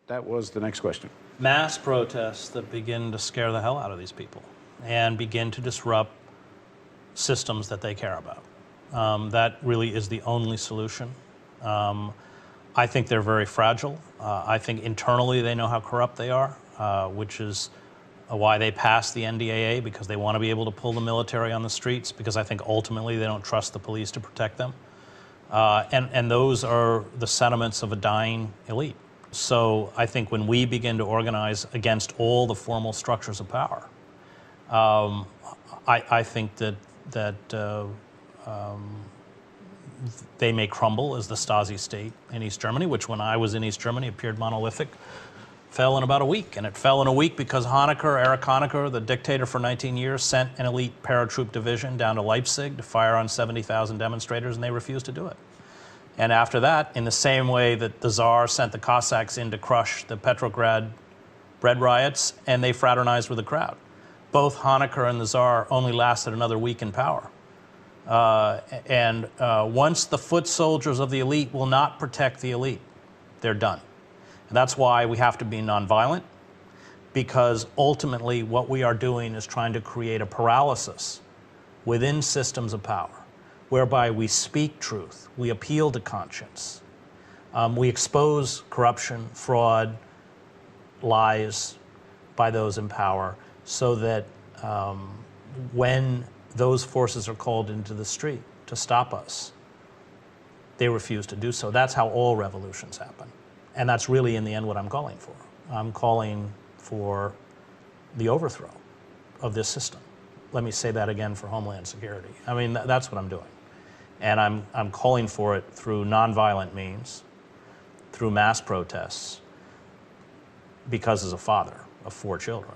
That was the next question. Mass protests that begin to scare the hell out of these people and begin to disrupt systems that they care about. That really is the only solution. I think they're very fragile. I think internally they know how corrupt they are, which is why they passed the NDAA, because they want to be able to pull the military on the streets, because I think ultimately they don't trust the police to protect them. And those are the sentiments of a dying elite. So I think when we begin to organize against all the formal structures of power, I think that they may crumble as the Stasi state in East Germany, which when I was in East Germany appeared monolithic, fell in about a week. And it fell in a week because Erich Honecker, the dictator for 19 years, sent an elite paratroop division down to Leipzig to fire on 70,000 demonstrators, and they refused to do it. And after that, in the same way that the Tsar sent the Cossacks in to crush the Petrograd bread riots, and they fraternized with the crowd. Both Honecker and the Tsar only lasted another week in power. Once the foot soldiers of the elite will not protect the elite, they're done. And that's why we have to be nonviolent, because ultimately what we are doing is trying to create a paralysis within systems of power, whereby we speak truth, we appeal to conscience, we expose corruption, fraud, lies by those in power, so that when those forces are called into the street to stop us, they refuse to do so. That's how all revolutions happen. And that's really, in the end, what I'm calling for. I'm calling for the overthrow of this system. Let me say that again for Homeland Security. I mean, that's what I'm doing. And I'm calling for it through nonviolent means, through mass protests, because as a father of 4 children,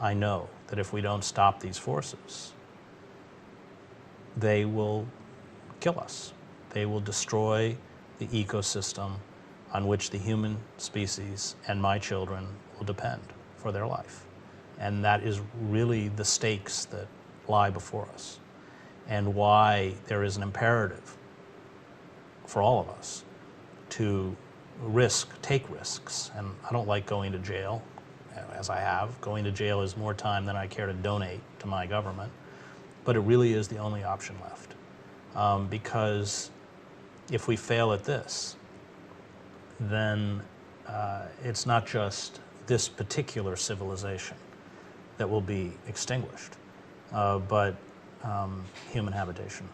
I know that if we don't stop these forces, they will kill us. They will destroy the ecosystem on which the human species and my children will depend for their life. And that is really the stakes that lie before us, and why there is an imperative for all of us to take risks. And I don't like going to jail, as I have. Going to jail is more time than I care to donate to my government, but it really is the only option left. Because if we fail at this, then it's not just this particular civilization that will be extinguished, but human habitation.